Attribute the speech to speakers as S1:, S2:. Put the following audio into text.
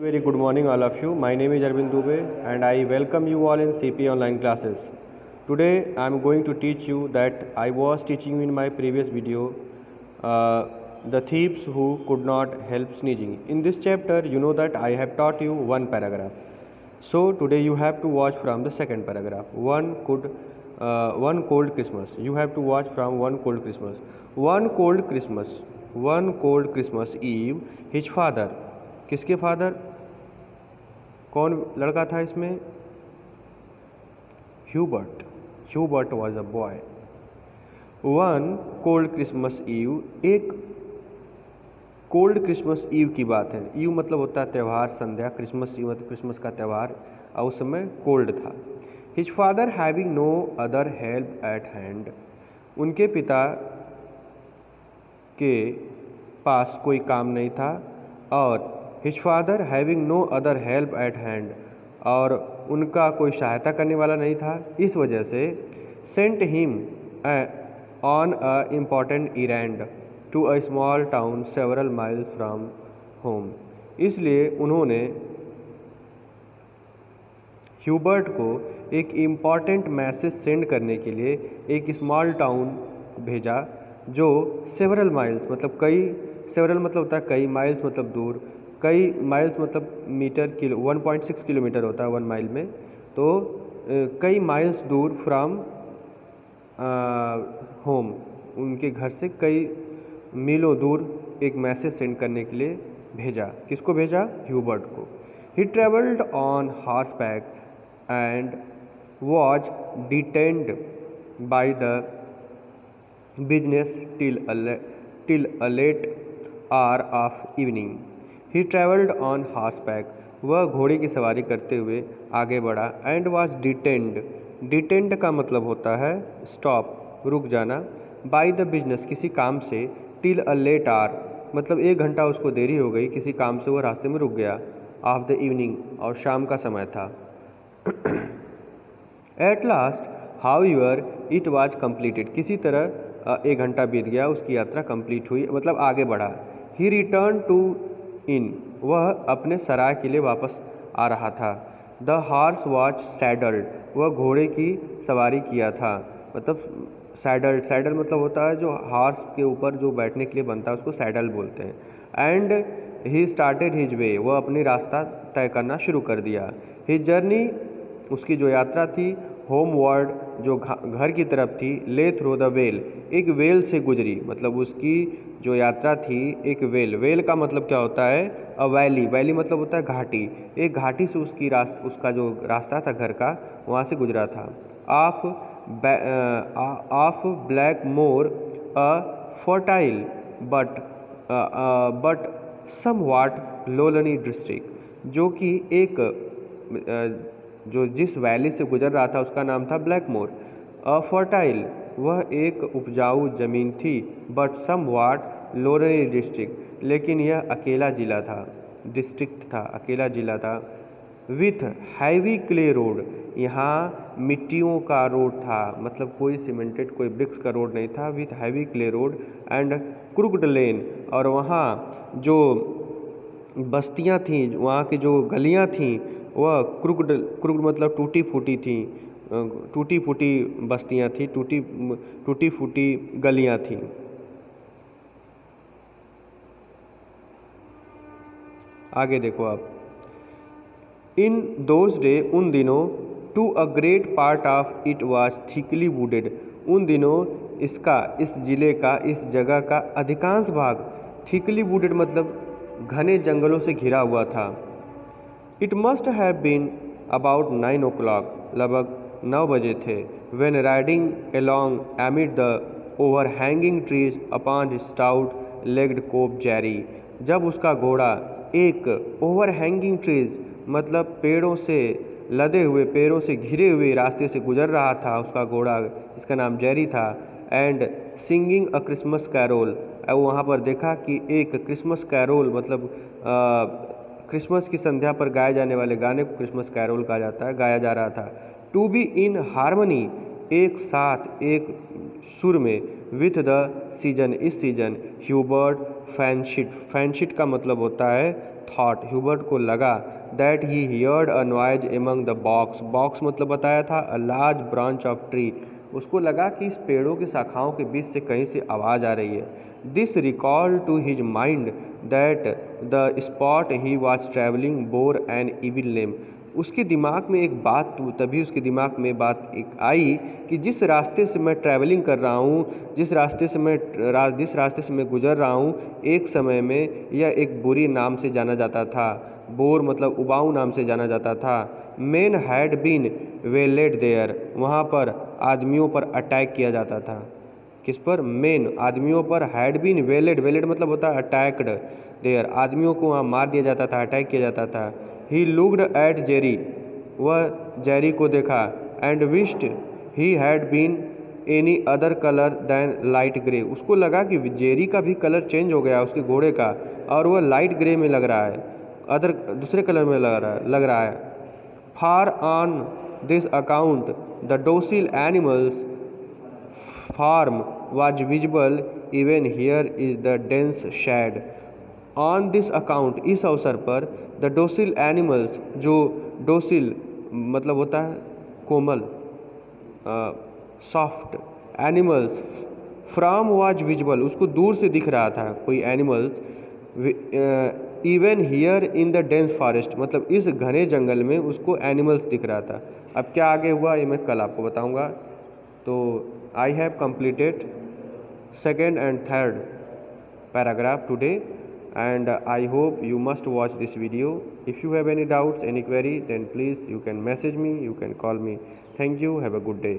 S1: Very good morning, all of you. My name is Arvind Dubey, and I welcome you all in CP online classes. Today, I am going to teach you that I was teaching you in my previous video the thieves who could not help sneezing. In this chapter, you know that I have taught you one paragraph. So today you have to watch from the second paragraph. One cold Christmas. You have to watch from One Cold Christmas. One cold Christmas Eve, his father. किसके father? कौन लड़का था इसमें? Hubert was a boy. One cold Christmas Eve, एक cold Christmas Eve की बात है. Eve मतलब होता है त्यौहार, संध्या. क्रिसमस ईव मतलब क्रिसमस का त्यौहार, और उस समय कोल्ड था. His father having no other help at hand, उनके पिता के पास कोई काम नहीं था. और his father having no other help at hand, और उनका कोई सहायता करने वाला नहीं था. इस वजह से sent him on a important errand to a small town several miles from home. इसलिए उन्होंने ह्यूबर्ट को एक इम्पॉर्टेंट मैसेज सेंड करने के लिए एक स्मॉल टाउन भेजा, जो सेवरल माइल्स मतलब कई, सेवरल मतलब होता है कई, माइल्स मतलब दूर, कई माइल्स मतलब मीटर, किलो 1.6 किलोमीटर होता है 1 माइल में. तो कई माइल्स दूर फ्रॉम होम, उनके घर से कई मीलों दूर एक मैसेज सेंड करने के लिए भेजा. किसको भेजा? ह्यूबर्ट को. He travelled on horseback and was detained by the business till a late hour of evening. He travelled on horseback, वह घोड़े की सवारी करते हुए आगे बढ़ा. एंड वॉज डिटेन्ड का मतलब होता है स्टॉप, रुक जाना. बाय द बिजनेस, किसी काम से. टिल अ लेट आवर मतलब 1 घंटा उसको देरी हो गई, किसी काम से वह रास्ते में रुक गया. ऑफ द इवनिंग, और शाम का समय था. At last however it was completed, किसी तरह 1 घंटा बीत गया, उसकी यात्रा कंप्लीट हुई, मतलब आगे बढ़ा. ही रिटर्न टू इन, वह अपने सराय के लिए वापस आ रहा था. द हॉर्स वॉज सैडल्ड, वह घोड़े की सवारी किया था. मतलब सैडल मतलब होता है जो हॉर्स के ऊपर जो बैठने के लिए बनता है, उसको सैडल बोलते हैं. And he started his way, वह अपनी रास्ता तय करना शुरू कर दिया. हिज जर्नी, उसकी जो यात्रा थी, होमवर्ड जो घर की तरफ थी, ले थ्रू द वेल, एक वेल से गुजरी. मतलब उसकी जो यात्रा थी एक वेल का मतलब क्या होता है? अ वैली मतलब होता है घाटी. एक घाटी से उसका जो रास्ता था घर का, वहाँ से गुजरा था. Of black more a fertile but somewhat lonely district, जो कि एक जो जिस वैली से गुजर रहा था उसका नाम था ब्लैक मोर. फर्टाइल, वह एक उपजाऊ जमीन थी. बट समव्हाट लोनली डिस्ट्रिक्ट, लेकिन यह अकेला जिला था, डिस्ट्रिक्ट था, अकेला जिला था. विथ हैवी क्ले रोड, यहाँ मिट्टियों का रोड था, मतलब कोई सीमेंटेड, कोई ब्रिक्स का रोड नहीं था. With heavy clay road and crooked lane, और वहाँ जो बस्तियाँ थीं, वहाँ की जो गलियाँ थीं, वह क्रुक्ड मतलब टूटी फूटी थी. टूटी फूटी बस्तियाँ थी, टूटी फूटी गलियाँ थीं. आगे देखो आप. इन दोज डे, उन दिनों, to a great part of it was thickly wooded, उन दिनों इस जिले का, इस जगह का अधिकांश भाग थिकली वुडेड मतलब घने जंगलों से घिरा हुआ था. It must have been about 9 o'clock, लगभग 9 बजे थे. When riding along amid the overhanging trees upon his stout legged cob Jerry, जब उसका घोड़ा एक ओवरहैंगिंग ट्रीज मतलब पेड़ों से लदे हुए, पेड़ों से घिरे हुए रास्ते से गुजर रहा था, उसका घोड़ा जिसका नाम जेरी था. And singing a Christmas carol, वहाँ पर देखा कि एक क्रिसमस कैरोल मतलब क्रिसमस की संध्या पर गाए जाने वाले गाने को क्रिसमस कैरोल कहा जाता है, गाया जा रहा था. टू बी इन हार्मनी, एक साथ, एक सुर में. विथ द सीजन, इस सीजन. ह्यूबर्ट फैनशिट का मतलब होता है थॉट, ह्यूबर्ट को लगा, that he heard a noise among the box, box मतलब बताया था a large branch of tree, उसको लगा कि इस पेड़ों की शाखाओं के बीच से कहीं से आवाज़ आ रही है। This recall to his mind that the spot he was travelling bore an evil name, उसके दिमाग में एक बात, तभी उसके दिमाग में बात एक आई कि जिस रास्ते से मैं ट्रैवलिंग कर रहा हूँ, जिस रास्ते से मैं गुजर रहा हूँ, एक समय में यह एक बुरी नाम से जाना जाता था। बोर मतलब उबाऊ नाम से जाना जाता था। Men had been waylaid there, वहाँ पर आदमियों पर अटैक किया जाता था। किस पर? मेन, आदमियों पर। हैड बीन वेलेड, वेलेड मतलब होता है अटैक्ड देयर, आदमियों को वहाँ मार दिया जाता था, अटैक किया जाता था। ही लुक्ड एट जेरी, वह जेरी को देखा। And wished he had been any other colour than light grey, उसको लगा कि जेरी का भी कलर चेंज हो गया उसके घोड़े का, और वह लाइट ग्रे में लग रहा है, अदर दूसरे कलर में लग रहा है। Far on this account the docile animals farm was visible, even here is the dense shade. On this account, इस अवसर पर, द डोसिल एनिमल्स, जो डोसिल मतलब होता है कोमल, soft, animals, from was visible, उसको दूर से दिख रहा था कोई animals, even here in the dense forest, मतलब इस घने जंगल में उसको एनिमल्स दिख रहा था। अब क्या आगे हुआ ये मैं कल आपको बताऊंगा। तो I have completed second and third paragraph today, and I hope you must watch this video. If you have any doubts, any query, then please you can message me, you can call me. Thank you, have a good day.